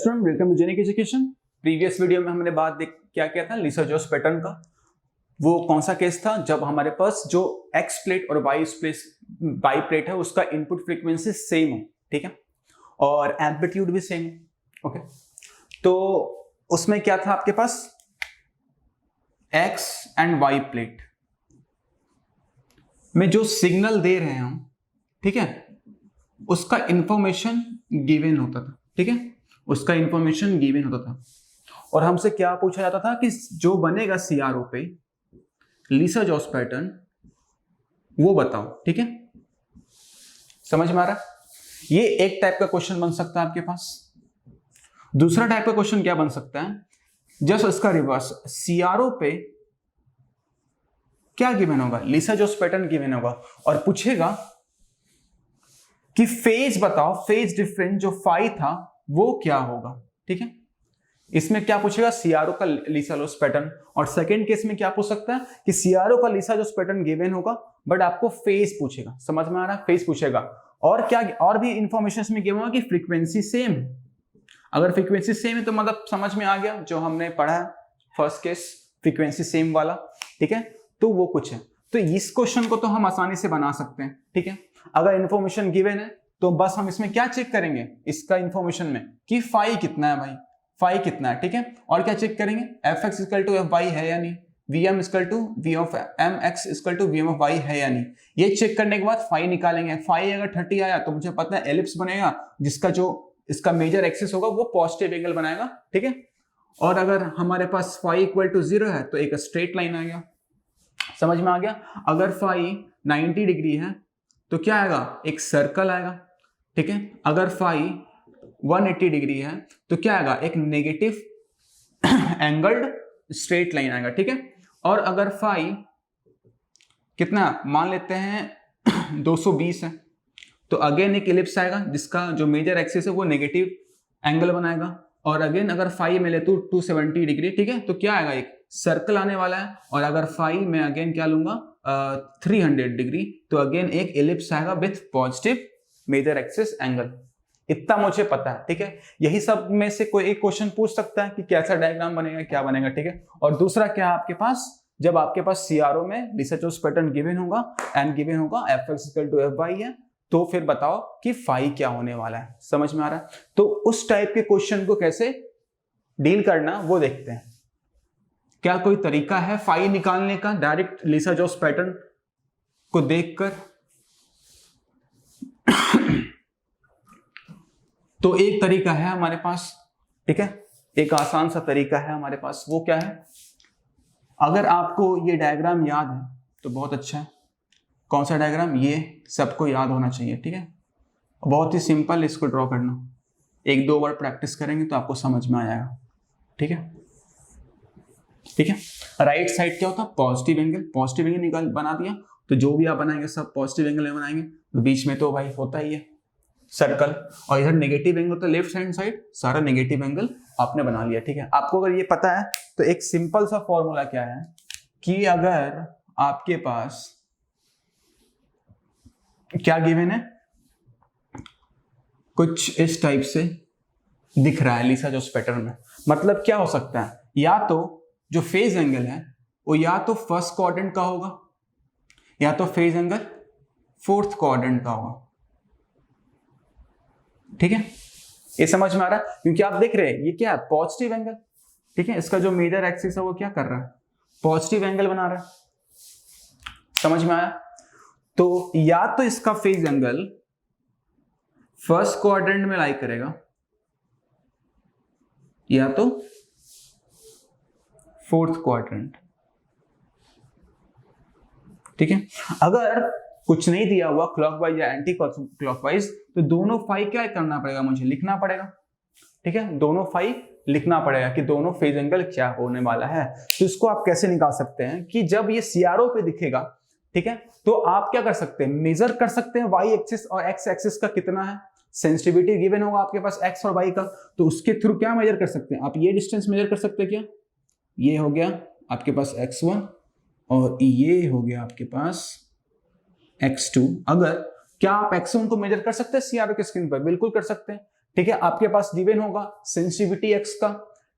Student, welcome to Genic education. Previous video में हमने क्या किया था, लीसा-जोस पैटर्न का। वो कौन सा केस था जब हमारे पास जो एक्स प्लेट और वाई प्लेट है उसका इनपुट फ्रीक्वेंसी सेम हो, ठीक है, और एम्पलीट्यूड भी सेम हो। ओके, तो उसमें क्या था आपके पास, एक्स एंड वाई प्लेट में जो सिग्नल दे रहे हैं हम, ठीक है, उसका इंफॉर्मेशन गिवन होता था, ठीक है, उसका इंफॉर्मेशन गिवन होता था। और हमसे क्या पूछा जाता था कि जो बनेगा सीआरओ पे लीसा-जोस पैटर्न वो बताओ, ठीक है, समझ में आ रहा? ये एक टाइप का क्वेश्चन बन सकता है आपके पास। दूसरा टाइप का क्वेश्चन क्या बन सकता है, जस्ट इसका रिवर्स, सीआरओ पे क्या गिवन होगा, लीसा-जोस पैटर्न गिवन होगा और पूछेगा कि फेज बताओ, फेज डिफरेंस जो फाई था वो क्या होगा, ठीक है। इसमें क्या पूछेगा, सीआरओ का लीसा-जोस पैटर्न। और सेकंड केस में क्या पूछ सकता है कि सीआरओ का लीसा-जोस पैटर्न गिवन होगा बट आपको फेज पूछेगा, समझ में आ रहा है, फेज पूछेगा। और क्या, और भी इंफॉर्मेशन इसमें गिवन होगा कि फ्रीक्वेंसी सेम। अगर फ्रीक्वेंसी सेम है तो मतलब समझ में आ गया जो हमने पढ़ा है फर्स्ट केस, फ्रीक्वेंसी सेम वाला, ठीक है। तो वो कुछ है, तो इस क्वेश्चन को तो हम आसानी से बना सकते हैं, ठीक है। अगर इंफॉर्मेशन गिवन है तो बस हम इसमें क्या चेक करेंगे, इसका इंफॉर्मेशन में कि फाई कितना है, भाई फाई कितना है, ठीक है। और क्या चेक करेंगे, F X equal to F Y है या नहीं, V M equal to V of M X equal to V M of Y है या नहीं। ये चेक करने के बाद फाई निकालेंगे। फाई अगर 30 आया तो मुझे पता है एलिप्स बनेगा जिसका जो इसका मेजर एक्सिस होगा वो पॉजिटिव एंगल बनाएगा, ठीक है। और अगर हमारे पास फाई इक्वल टू 0 है तो एक स्ट्रेट लाइन आ गया, समझ में आ गया। अगर फाई 90 डिग्री है तो क्या आएगा, एक सर्कल आएगा, ठीक है। अगर फाई 180 डिग्री है तो क्या आएगा, एक नेगेटिव एंगल्ड स्ट्रेट लाइन आएगा, ठीक है। और अगर फाई कितना मान लेते हैं 220 है तो अगेन एक एलिप्स आएगा जिसका जो मेजर एक्सिस है वो नेगेटिव एंगल बनाएगा। और अगेन अगर फाई में ले तो 270 डिग्री, ठीक है, तो क्या आएगा, एक सर्कल आने वाला है। और अगर फाई में अगेन क्या लूंगा 300 डिग्री तो अगेन एक एलिप्स आएगा with positive major axis angle. इतना मुझे पता है, ठीक है। यही सब में से कोई एक क्वेश्चन पूछ सकता है कि कैसा डायग्राम बनेगा, क्या बनेगा, ठीक है। और दूसरा क्या है आपके पास, जब आपके पास सीआरओ में लीसा-जोस पैटर्न गिवन होगा एंड गिवन होगा F X equal to F Y है, तो फिर बताओ कि फाई क्या होने वाला है, समझ में आ रहा है। तो उस टाइप के क्वेश्चन को कैसे डील करना वो देखते हैं। क्या कोई तरीका है फाई निकालने का डायरेक्ट लीसा-जोस पैटर्न को देखकर? तो एक तरीका है हमारे पास, ठीक है, एक आसान सा तरीका है हमारे पास। वो क्या है, अगर आपको ये डायग्राम याद है तो बहुत अच्छा है। कौन सा डायग्राम, ये सबको याद होना चाहिए, ठीक है। बहुत ही सिंपल, इसको ड्रॉ करना, एक दो बार प्रैक्टिस करेंगे तो आपको समझ में आ जाएगा, ठीक है, ठीक है। राइट साइड क्या होता है, पॉजिटिव एंगल, पॉजिटिव एंगल निकाल बना दिया तो जो भी आप बनाएंगे सब पॉजिटिव एंगल में बनाएंगे। तो बीच में तो भाई होता ही है सर्कल, और इधर नेगेटिव एंगल तो लेफ्ट हैंड साइड सारा नेगेटिव एंगल आपने बना लिया, ठीक है। आपको अगर ये पता है तो एक सिंपल सा फॉर्मूला क्या है कि अगर आपके पास क्या गिवन है, कुछ इस टाइप से दिख रहा है लीसा-जोस पैटर्न में, मतलब क्या हो सकता है, या तो जो फेज एंगल है वो या तो फर्स्ट क्वाड्रेंट का होगा या तो फेज एंगल फोर्थ क्वाड्रेंट का होगा, ठीक है। ये समझ में आ रहा है, क्योंकि आप देख रहे हैं ये क्या है, पॉजिटिव एंगल, ठीक है। इसका जो मेजर एक्सिस है वो क्या कर रहा है, पॉजिटिव एंगल बना रहा है, समझ में आया। तो या तो इसका फेज एंगल फर्स्ट क्वाड्रेंट में लाई करेगा या तो फोर्थ क्वाड्रेंट, ठीक है। अगर कुछ नहीं दिया हुआ क्लॉकवाइज या एंटी क्लॉकवाइज तो दोनों फाई क्या करना पड़ेगा, मुझे लिखना पड़ेगा, ठीक है। दोनों फाई लिखना पड़ेगा कि दोनों फेज एंगल क्या होने वाला है। तो इसको आप कैसे निकाल सकते हैं कि जब ये सीआरओ पे दिखेगा, ठीक है, तो आप क्या कर सकते हैं, मेजर कर सकते हैं वाई एक्सिस और एक्स एक्सिस का कितना है, सेंसिटिविटी गिवन होगा आपके पास एक्स और वाई का, तो उसके थ्रू क्या मेजर कर सकते हैं आप, ये डिस्टेंस मेजर कर सकते हैं। क्या ये हो गया आपके पास x1 और ये हो गया आपके पास x2। अगर क्या आप x1 को मेजर कर सकते हैं सीआरओ के स्क्रीन पर, बिल्कुल कर सकते हैं। ठीक है, आपके पास गिवन होगा सेंसिटिविटी x का,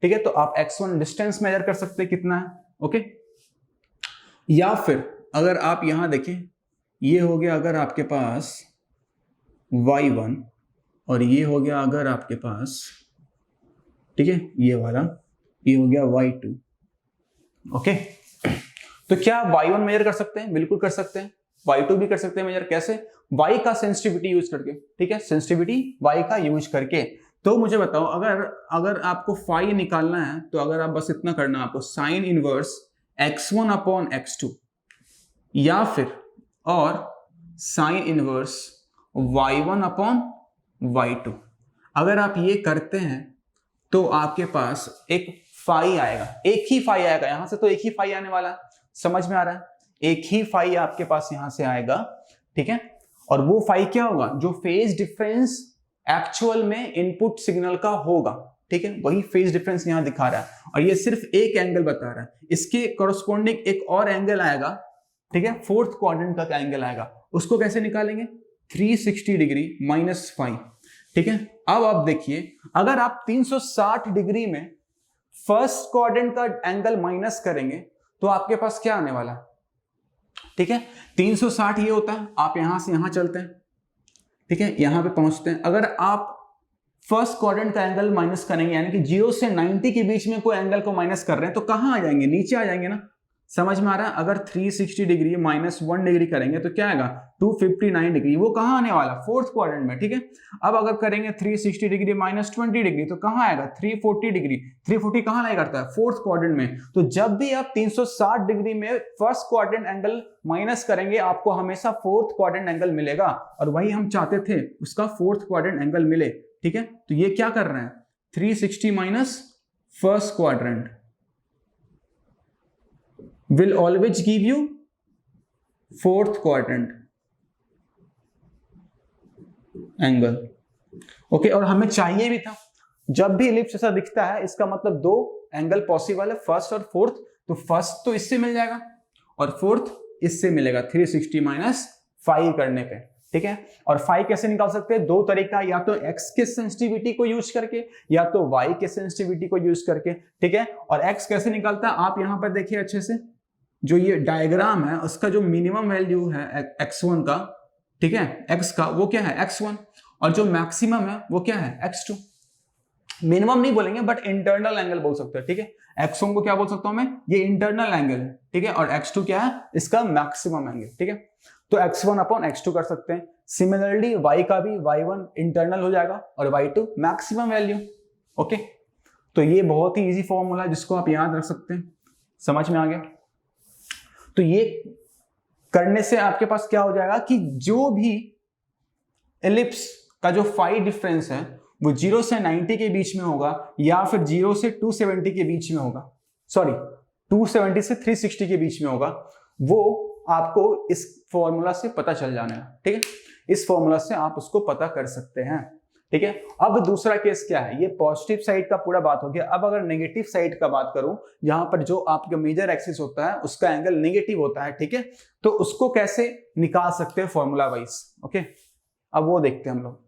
ठीक है, तो आप x1 डिस्टेंस मेजर कर सकते हैं कितना है, ओके। या फिर अगर आप यहां देखें, ये हो गया अगर आपके पास y1 और ये हो गया अगर आपके पास, ठीक है, ये वाला, ये हो गया y2, ओके। तो क्या y1 मेजर कर सकते हैं? बिल्कुल कर सकते हैं। y2 भी कर सकते हैं मेजर, कैसे? y का सेंसिटिविटी यूज करके, ठीक है, सेंसिटिविटी y का यूज करके। तो मुझे बताओ, अगर आपको फाई निकालना है तो अगर आप बस इतना करना, आपको sign inverse x1 upon x2 या फिर और sine inverse y1 upon y2, अगर आप ये करते हैं तो आपके पास एक फाई आएगा, एक ही फाई आएगा, यहां से तो एक ही फाई आने वाला है, समझ में आ रहा है? एक ही फाई आपके पास यहां से आएगा, ठीक है। और वो फाई क्या होगा? जो फेज डिफरेंस एक्चुअल में इनपुट सिग्नल का होगा, ठीक है, वही फेज डिफरेंस यहां दिखा रहा है। और ये सिर्फ एक एंगल बता रहा है, इसके कॉरस्पॉन्डिंग एक और एंगल आएगा, ठीक है, फोर्थ क्वाड्रेंट का एंगल आएगा, उसको कैसे निकालेंगे? 360 डिग्री माइनस 5, ठीक है। अब आप देखिए, अगर आप 360 डिग्री में फर्स्ट क्वाड्रेंट का एंगल माइनस करेंगे तो आपके पास क्या आने वाला है, ठीक है। 360 ये होता है, आप यहां से यहां चलते हैं, ठीक है, यहां पे पहुंचते हैं। अगर आप फर्स्ट क्वाड्रेंट का एंगल माइनस करेंगे, यानी कि 0 से 90 के बीच में कोई एंगल को माइनस कर रहे हैं, तो कहां आ जाएंगे? नीचे आ जाएंगे ना, समझ में आ रहा है? अगर 360 डिग्री माइनस 1 डिग्री करेंगे तो क्या आएगा? 259 डिग्री, वो कहां आने वाला? फोर्थ क्वाड्रेंट में, ठीक है। अब अगर करेंगे 360 डिग्री माइनस 20 डिग्री तो कहां आएगा? 340 डिग्री, 340 कहां लाई करता है? फोर्थ क्वाड्रेंट में। तो जब भी आप 360 डिग्री में फर्स्ट क्वाड्रेंट एंगल माइनस करेंगे, आपको हमेशा फोर्थ क्वाड्रेंट एंगल मिलेगा, और वही हम चाहते थे, उसका फोर्थ क्वाड्रेंट एंगल मिले, ठीक है। तो ये क्या कर रहे हैं? 360 minus first quadrant will always give you fourth quadrant angle, okay. और हमें चाहिए भी था, जब भी इलिप्स ऐसा दिखता है इसका मतलब दो एंगल पॉसिबल है, फर्स्ट और फोर्थ, तो फर्स्ट तो इससे मिल जाएगा और फोर्थ इससे मिलेगा 360 माइनस 5 करने पे, ठीक है। और 5 कैसे निकाल सकते हैं? दो तरीका, या तो x के सेंसिटिविटी को यूज करके या तो y के सेंसिटिविटी को यूज करके, ठीक है। और x कैसे निकालता है? आप यहां पर देखिए अच्छे से, जो ये डायग्राम है उसका जो मिनिमम वैल्यू है x1 का, ठीक है, x का, वो क्या है? x1, और जो मैक्सिमम है वो क्या है? x2। मिनिमम नहीं बोलेंगे बट इंटरनल एंगल बोल सकते हैं, ठीक है। x1 को क्या बोल सकता हूं मैं? ये इंटरनल एंगल है, ठीक है, और x2 क्या है? इसका मैक्सिमम एंगल, ठीक है। तो x1 अपॉन x2 कर सकते हैं। सिमिलरली y का भी, y1 इंटरनल हो जाएगा और y2 मैक्सिमम वैल्यू, ओके। तो ये बहुत ही इजी फॉर्मूला है जिसको आप याद रख सकते हैं, समझ में आ गया? तो ये करने से आपके पास क्या हो जाएगा कि जो भी एलिप्स का जो फाई डिफरेंस है वो 0 से 90 के बीच में होगा, या फिर 0 से 270 के बीच में होगा, सॉरी 270 से 360 के बीच में होगा, वो आपको इस फॉर्मूला से पता चल जाना है, ठीक है। इस फॉर्मूला से आप उसको पता कर सकते हैं, ठीक है। अब दूसरा केस क्या है? ये पॉजिटिव साइड का पूरा बात हो गया। अब अगर नेगेटिव साइड का बात करूं, जहां पर जो आपका मेजर एक्सिस होता है उसका एंगल नेगेटिव होता है, ठीक है, तो उसको कैसे निकाल सकते हैं फॉर्मूला वाइज, ओके। अब वो देखते हैं हम लोग।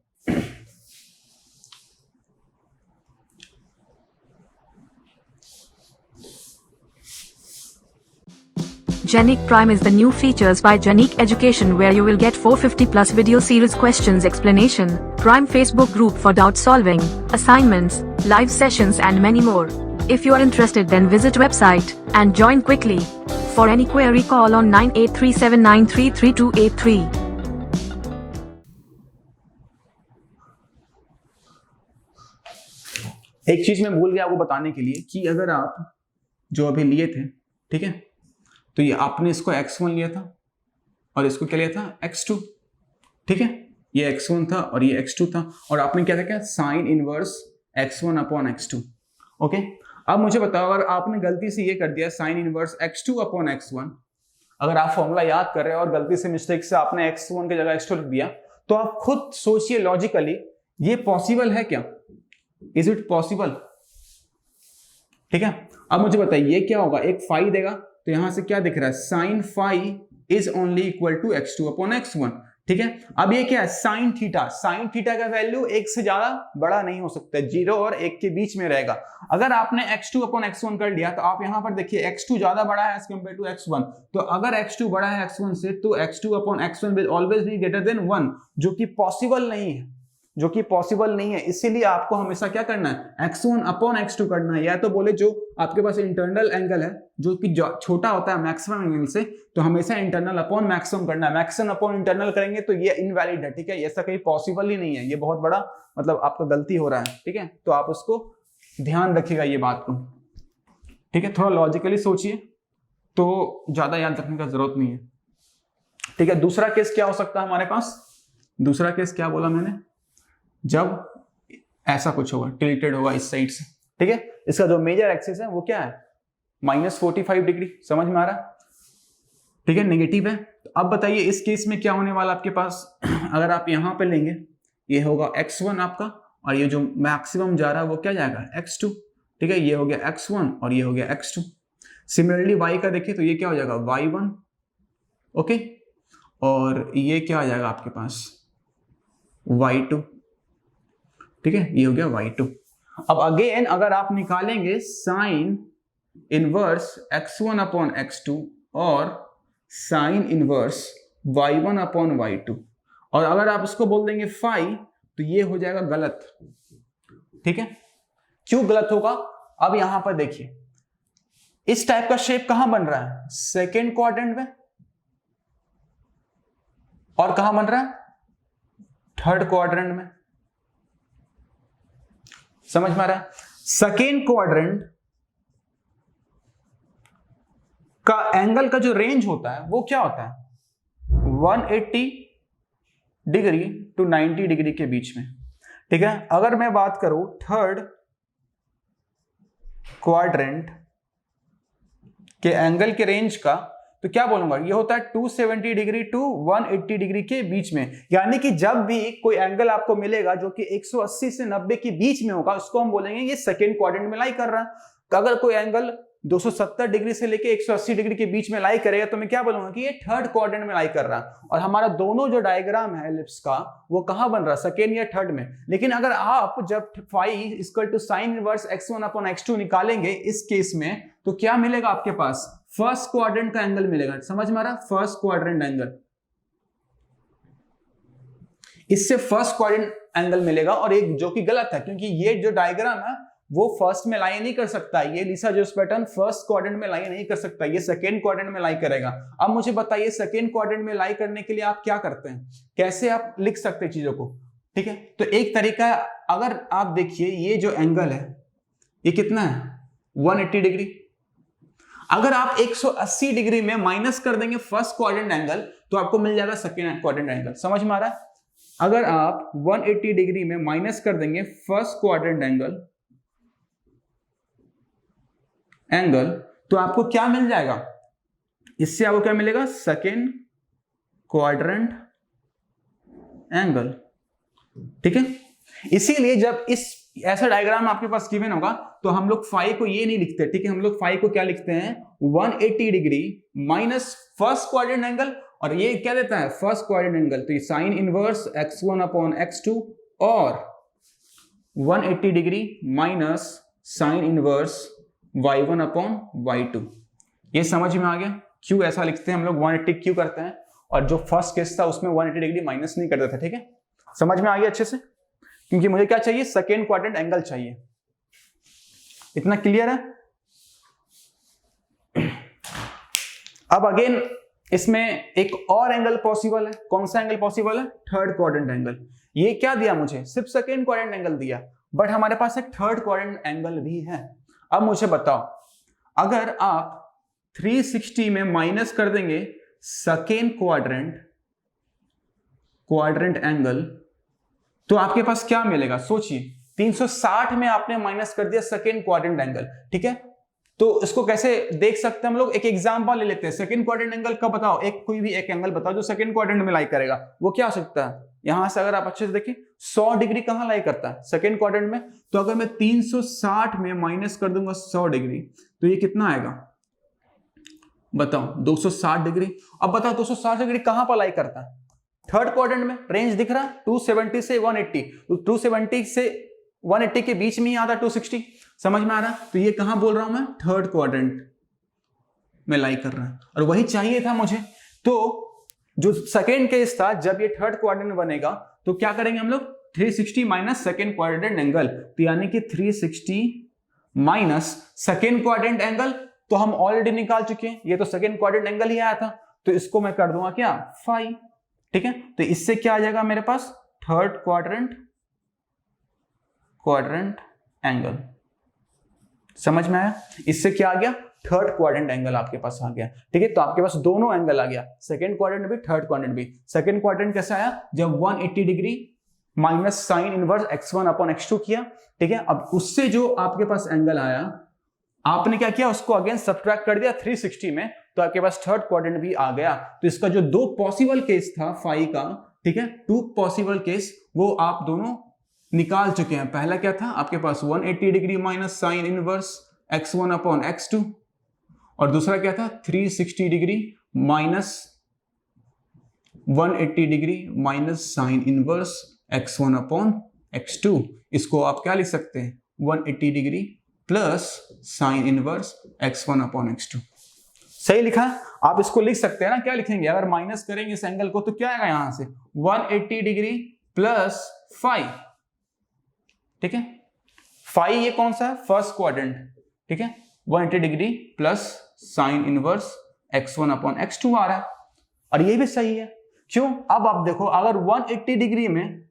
Genic Prime is the new features by Genic Education, where you will get 450 plus video series questions explanation, Prime Facebook group for doubt solving, assignments, live sessions and many more. If you are interested, then visit website and join quickly. For any query, call on 9837933283. एक चीज मैं भूल गया आपको बताने के लिए कि अगर आप जो अभी लिए थे, ठीक है, तो ये आपने इसको x1 लिया था और इसको क्या लिया था? x2, ठीक है। ये x1 था और ये x2 था, और आपने क्या था? क्या? Sign inverse x1 upon x2, okay. अब मुझे बताओ, अगर आपने गलती से ये कर दिया sine inverse x2 upon x1, अगर आप फॉर्मूला याद कर रहे हो और गलती से मिस्टेक से आपने x1 की जगह x2 लिख दिया, तो आप खुद सोचिए लॉजिकली, ये पॉसिबल है क्या? Is it possible? ठीक है। अब मुझे बताइए क्या होगा? एक फाई देगा तो यहां से क्या दिख रहा है? Sine phi is only equal to x2 upon x1, ठीक है। अब ये क्या है, साइन थीटा। साइन थीटा का वैल्यू 1 से ज्यादा बड़ा नहीं हो सकता, 0 और 1 के बीच में रहेगा। अगर आपने x2 अपॉन x1 कर लिया तो आप यहां पर देखिए x2 ज्यादा बड़ा है एज कंपेयर टू x1, तो अगर x2 बड़ा है x1 से तो x2 upon x1 will always be greater than 1, जो कि पॉसिबल नहीं है, जो कि पॉसिबल नहीं है। इसीलिए आपको हमेशा क्या करना है, x1 अपॉन x2 करना है। या तो बोले जो आपके पास इंटरनल एंगल है जो कि छोटा होता है मैक्सिमम एंगल से, तो हमेशा इंटरनल अपॉन मैक्सिमम करना है। मैक्सिमम अपॉन इंटरनल करेंगे तो ये इनवैलिड है, ठीक है, ऐसा कहीं पॉसिबल ही नहीं है, ये बहुत बड़ा मतलब आपका गलती हो रहा है, ठीक है। तो आप उसको ध्यान रखिएगा ये बात को, ठीक है। थोड़ा लॉजिकली सोचिए, तो ज्यादा याद रखने का जरूरत नहीं है, ठीक है। दूसरा केस क्या हो सकता है हमारे पास, दूसरा केस क्या बोला मैंने, जब ऐसा कुछ होगा, टिल्टेड होगा इस साइड से, ठीक है। इसका जो मेजर एक्सिस है वो क्या है, -45 डिग्री, समझ में आ रहा है, ठीक है, नेगेटिव है। तो अब बताइए इस केस में क्या होने वाला आपके पास, अगर आप यहां पे लेंगे ये होगा x1 आपका, और ये जो मैक्सिमम जा रहा है वो क्या जाएगा, x2, ठीक है। ये हो गया x1 और ये हो गया x2। सिमिलरली y का देखिए तो ये क्या हो जाएगा, y1, ओके, और ये क्या आ जाएगा आपके पास, y2, ठीक है, ये हो गया y2। अब अगेन अगर आप निकालेंगे sign inverse x1 upon x2 और sine inverse y1 upon y2, और अगर आप इसको बोल देंगे फाई तो ये हो जाएगा गलत, ठीक है। क्यों गलत होगा, अब यहां पर देखिए इस टाइप का शेप कहां बन रहा है, सेकेंड क्वाड्रेंट में, और कहां बन रहा है, थर्ड क्वाड्रेंट में, समझ में आ रहा है। सेकेंड क्वाड्रेंट का एंगल का जो रेंज होता है वो क्या होता है, 180 डिग्री टू 90 डिग्री के बीच में, ठीक है। अगर मैं बात करूं थर्ड क्वाड्रेंट के एंगल के रेंज का, तो क्या बोलूंगा, ये होता है 270 डिग्री टू 180 डिग्री के बीच में। यानी कि जब भी कोई एंगल आपको मिलेगा जो कि 180 से 90 के बीच में होगा, उसको हम बोलेंगे ये सेकेंड क्वाड्रेंट में लाई कर रहा है। अगर कोई एंगल 270 डिग्री से लेके 180 डिग्री के बीच में लाई करेगा तो मैं क्या बोलूंगा कि ये थर्ड क्वाड्रेंट में लाई कर रहा है। और हमारा दोनों जो डायग्राम है एलिप्स का वो कहां बन रहा है, सेकेंड या थर्ड में। लेकिन अगर आप जब phi equal to sine inverse x1 upon x2 निकालेंगे इस केस में, तो क्या मिलेगा आपके पास, फर्स्ट क्वाड्रेंट का एंगल मिलेगा, समझ में आ रहा, फर्स्ट क्वाड्रेंट एंगल, इससे फर्स्ट क्वाड्रेंट एंगल मिलेगा। और एक जो कि गलत है, क्योंकि ये जो डायग्राम है वो फर्स्ट में लाई नहीं कर सकता, ये लिसा जोस पैटर्न फर्स्ट क्वाड्रेंट में लाई नहीं कर सकता, ये सेकेंड क्वाड्रेंट में लाई करेगा। अब मुझे बताइए सेकेंड क्वाड्रेंट में लाई करने के लिए आप क्या करते हैं, कैसे आप लिख सकते हैं चीजों को, ठीक है। तो एक तरीका है, अगर आप देखिए ये जो एंगल है ये कितना है, 180 डिग्री। अगर आप 180 डिग्री में माइनस कर देंगे फर्स्ट क्वाड्रेंट एंगल तो आपको मिल जाएगा सेकेंड क्वाड्रेंट एंगल, समझ में आ रहा है। अगर आप 180 डिग्री में माइनस कर देंगे फर्स्ट क्वाड्रेंट एंगल तो आपको क्या मिल जाएगा, इससे आपको क्या मिलेगा, सेकेंड क्वाड्रेंट एंगल, ठीक है। इसीलिए जब इस ऐसा डायग्राम आपके पास गिवन होगा तो हम लोग फाई को ये नहीं लिखते, ठीक है, हम लोग फाई को क्या लिखते हैं, 180 degree minus first quadrant angle, और ये क्या देता है, फर्स्ट क्वाड्रेंट एंगल, तो ये sign inverse x1 upon x2 और 180 degree minus sine inverse y1 upon y2। ये समझ में आ गया क्यों ऐसा लिखते हैं हम लोग, 180 क्यों करते हैं, और जो फर्स्ट केस था उसमें 180 डिग्री माइनस नहीं करते थे, ठीक है। समझ में आ गया अच्छे से, क्योंकि मुझे क्या चाहिए, सेकेंड क्वाड्रेंट एंगल चाहिए। इतना क्लियर है। अब अगेन इसमें एक और एंगल पॉसिबल है, कौन सा एंगल पॉसिबल है, थर्ड क्वाड्रेंट एंगल। ये क्या दिया मुझे, सिर्फ सेकेंड क्वाड्रेंट एंगल दिया, बट हमारे पास एक थर्ड क्वाड्रेंट एंगल भी है। अब मुझे बताओ, अगर आप 360 में माइनस कर देंगे सेकेंड क्वाड्रेंट एंगल तो आपके पास क्या मिलेगा, सोचिए, 360 में आपने माइनस कर दिया सेकेंड क्वाड्रेंट एंगल, ठीक है। तो इसको कैसे देख सकते हैं हम लोग, एक एग्जांपल ले लेते हैं। सेकेंड क्वाड्रेंट एंगल का बताओ, एक कोई भी एक एंगल बताओ जो सेकेंड क्वाड्रेंट में लाई करेगा, वो क्या हो सकता है। यहां से अगर आप अच्छे से देखिए 100 डिग्री कहां लाई करता है, सेकेंड क्वाड्रेंट में। तो अगर मैं 360 में माइनस कर दूंगा 100 डिग्री तो ये कितना आएगा, बताओ, 260 डिग्री। अब बताओ 260 डिग्री कहां पर लाई करता है, थर्ड क्वाड्रेंट में रेंज दिख रहा है 270 से 180, तो 270 से 180 के बीच में ही आता 260, समझ में आ रहा है? तो ये कहां बोल रहा हूं मैं, थर्ड क्वाड्रेंट में लाई कर रहा है, और वही चाहिए था मुझे। तो जो सेकेंड केस था, जब ये थर्ड क्वाड्रेंट बनेगा तो क्या करेंगे हम लोग, 360 माइनस सेकेंड क्वाड्रेंट एंगल, तो यानी कि 360 माइनस सेकेंड क्वाड्रेंट एंगल, तो हम ऑलरेडी निकाल चुके हैं, ये तो सेकेंड क्वाड्रेंट एंगल ही आया था, तो इसको मैं कर दूंगा क्या, फाई, ठीक है। तो इससे क्या आ जाएगा मेरे पास, थर्ड क्वाड्रेंट एंगल, समझ में आया? इससे क्या आ गया, थर्ड क्वाड्रेंट एंगल आपके पास आ गया, ठीक है। तो आपके पास दोनों एंगल आ गया, सेकेंड क्वाड्रेंट भी, थर्ड क्वाड्रेंट भी। सेकेंड क्वाड्रेंट कैसे आया, जब 180 degree minus sign inverse x1 upon x2 किया, ठीक है। अब उससे जो आपके पास एंगल आया, आपने क्या किया, उसको अगेन सब्ट्रैक्ट कर दिया 360 में, तो आपके पास थर्ड क्वाड्रेंट भी आ गया। तो इसका जो दो पॉसिबल केस था फाई का, ठीक है, टू पॉसिबल केस, वो आप दोनों निकाल चुके हैं। पहला क्या था आपके पास, 180 degree minus sign inverse x1 upon x2, और दूसरा क्या था, 360 degree minus 180 degree minus sign inverse x1 upon x2। इसको आप क्या लिख सकते हैं, 180 degree plus sign inverse x1 upon x2। सही लिखा, आप इसको लिख सकते हैं ना, क्या लिखेंगे, अगर माइनस करेंगे इस एंगल को तो क्या आएगा यहां से, 180 डिग्री प्लस 5, ठीक है। 5 ये कौन सा है, फर्स्ट क्वाड्रेंट, ठीक है। 180 degree plus sign inverse x1 upon x2 आ रहा है, और ये भी सही है। क्यों, अब आप देखो, अगर 180 डिग्री में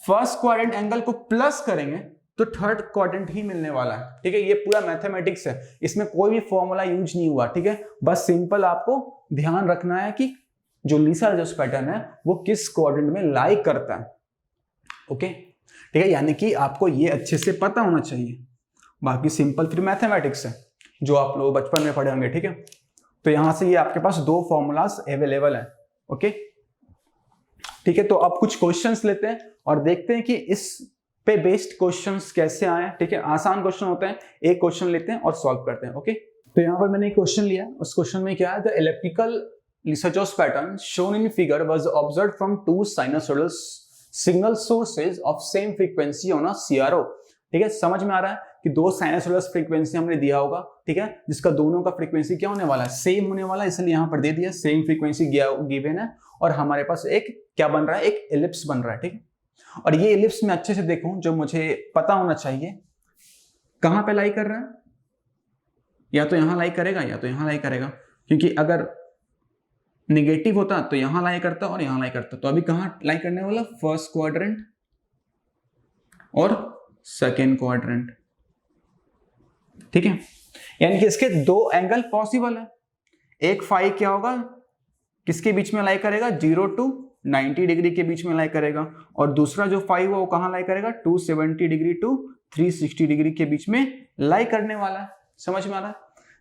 फर्स्ट क्वाड्रेंट एंगल को प्लस करेंगे तो थर्ड क्वाड्रेंट ही मिलने वाला है, ठीक है। ये पूरा मैथमेटिक्स है, इसमें कोई भी फॉर्मूला यूज नहीं हुआ, ठीक है। बस सिंपल आपको ध्यान रखना है कि जो लीसा जोस पैटर्न है वो किस क्वाड्रेंट में लाई करता है, ओके, ठीक है। यानी कि आपको ये अच्छे से पता होना चाहिए, बाकी सिंपल फिर मैथमेटिक्स है जो आप लोग बचपन में पढ़े होंगे, ठीक है। तो यहां से ये आपके पास दो फॉर्मूलाज अवेलेबल है, ओके, ठीक है। तो अब कुछ क्वेश्चंस लेते हैं और देखते हैं कि इस पे बेस्ड क्वेश्चंस कैसे आए, ठीक है। आसान क्वेश्चन होते हैं, एक क्वेश्चन लेते हैं और सॉल्व करते हैं, ओके। तो यहाँ पर मैंने एक क्वेश्चन लिया, उस क्वेश्चन में क्या है, the electrical Lissajous pattern shown in figure was observed from two sinusoidal signal sources of same frequency on a CRO, ठीक है। समझ में आ रहा है कि दो साइनसोइडल फ्रीक्वेंसी हमने दिया होगा, ठीक है, जिसका दोनों का फ्रीक्वेंसी क्या होने वाला है, सेम होने वाला है, इसलिए यहाँ पर दे दिया सेम फ्रीक्वेंसी गिवन है, और हमारे पास एक क्या बन रहा है, एक एलिप्स बन रहा है, ठीक है। और ये एलिप्स में अच्छे से देखूं, जो मुझे पता होना चाहिए, कहां पे लाई कर रहा है, या तो यहां लाई करेगा या तो यहां लाई करेगा, क्योंकि अगर निगेटिव होता तो यहां लाई करता और यहां लाई करता। तो अभी कहां लाई करने वाला, फर्स्ट क्वाड्रेंट और सेकेंड क्वाड्रेंट, ठीक है। यानी कि इसके दो एंगल पॉसिबल है, एक फाई क्या होगा, किसके बीच में लाई करेगा, 0 to 90 डिग्री के बीच में लाई करेगा, और दूसरा जो फाई वो कहां लाई करेगा, 270 डिग्री टू 360 डिग्री के बीच में लाई करने वाला है। समझ में आ रहा है,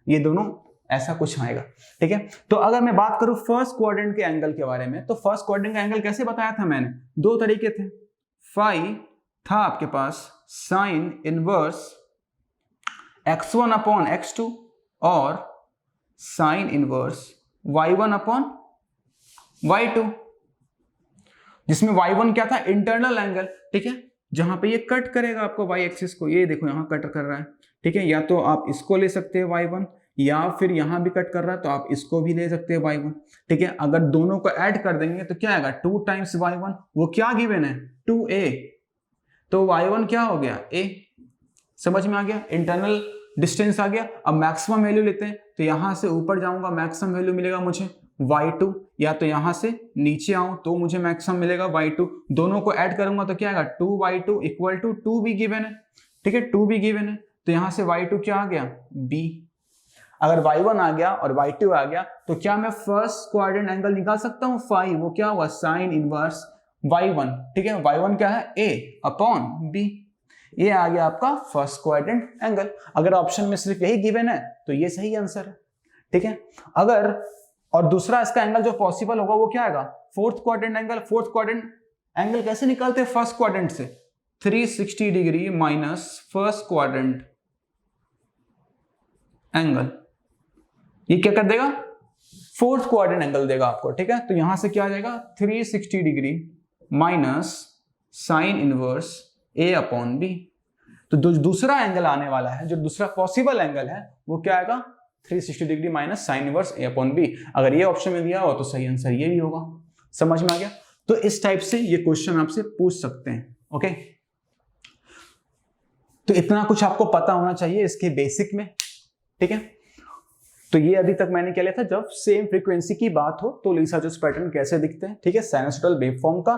ये दोनों ऐसा कुछ आएगा, ठीक है। तो अगर मैं बात करूं फर्स्ट क्वाड्रेंट के एंगल के बारे में, तो फर्स्ट क्वाड्रेंट का एंगल कैसे बताया था मैंने, दो तरीके थे, फाई था आपके पास sign inverse x1 upon x2 और sine inverse y1 upon y2, जिसमें y1 क्या था, इंटरनल एंगल, ठीक है, जहां पे ये कट करेगा आपको y एक्सिस को, ये देखो यहां कट कर रहा है, ठीक है। या तो आप इसको ले सकते हैं y1, या फिर यहां भी कट कर रहा है तो आप इसको भी ले सकते हैं y1, ठीक है। अगर दोनों को ऐड कर देंगे तो क्या आएगा, 2 टाइम्स y1, वो क्या गिवन है, 2a, तो y1 क्या हो गया, a, समझ में आ गया, इंटरनल डिस्टेंस आ गया। अब मैक्सिमम वैल्यू लेते हैं, तो यहां से ऊपर जाऊंगा मैक्सिमम वैल्यू मिलेगा मुझे y2, या तो यहां से नीचे आऊं तो मुझे मैक्सिमम मिलेगा y2, दोनों को ऐड करूंगा तो क्या आएगा, 2y2 इक्वल टू 2 भी गिवन है, ठीक है, 2 भी गिवन है, तो यहां से y2 क्या आ गया, b। अगर y1 आ गया और y2 आ गया तो क्या मैं फर्स्ट क्वाड्रेंट एंगल निकाल सकता हूं, फाई, वो क्या हुआ, साइन इनवर्स y1, ठीक है, y1 क्या है, a अपॉन b, ये आ गया आपका फर्स्ट क्वाड्रेंट एंगल। अगर ऑप्शन में सिर्फ यही गिवन है तो ये सही आंसर है, ठीक है। अगर और दूसरा इसका एंगल जो पॉसिबल होगा वो क्या आएगा, fourth quadrant angle. Fourth quadrant angle कैसे निकालते हैं, फर्स्ट क्वाड्रेंट से 360 degree minus first quadrant angle, ये क्या कर देगा, फोर्थ क्वाड्रेंट एंगल देगा आपको, ठीक है। तो यहां से क्या आ जाएगा 360 डिग्री माइनस साइन इनवर्स ए अपॉन बी। तो दूसरा एंगल आने वाला है, जो दूसरा पॉसिबल एंगल है वो क्या आएगा 360 डिग्री माइनस साइन इनवर्स ए अपॉन बी। अगर ये ऑप्शन में दिया हो तो सही आंसर ये भी होगा। समझ में आ गया? तो इस टाइप से ये क्वेश्चन आपसे पूछ सकते हैं। ओके, तो इतना कुछ आपको पता होना चाहिए इसके बेसिक में, ठीक है। तो ये अभी तक मैंने क्या लिया था, जब सेम फ्रीक्वेंसी की बात हो तो लीसा जोस पैटर्न कैसे दिखते हैं, ठीक है, साइनसॉइडल वेवफॉर्म का।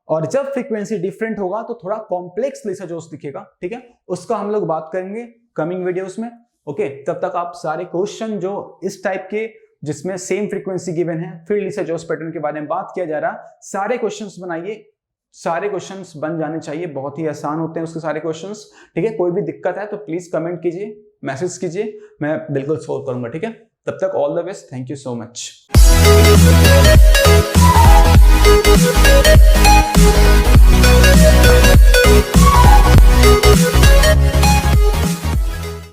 और जब फ्रीक्वेंसी डिफरेंट होगा तो थोड़ा कॉम्प्लेक्स लीसा जोस दिखेगा, ठीक है, उसका हम लोग बात करेंगे कमिंग वीडियोस में। ओके, तब तक आप सारे क्वेश्चन जो इस टाइप के जिसमें सेम फ्रीक्वेंसी गिवन है, फिर लीसा जोस पैटर्न के बारे में बात किया जा रहा, सारे क्वेश्चंस बनाइए। सारे क्वेश्चंस बन जाने चाहिए, बहुत ही आसान होते हैं उसके सारे क्वेश्चंस, ठीक है। कोई भी दिक्कत है तो प्लीज कमेंट कीजिए, मैसेज कीजिए, मैं बिल्कुल सोल्व करूंगा, ठीक है। तब तक all the best, thank you so much.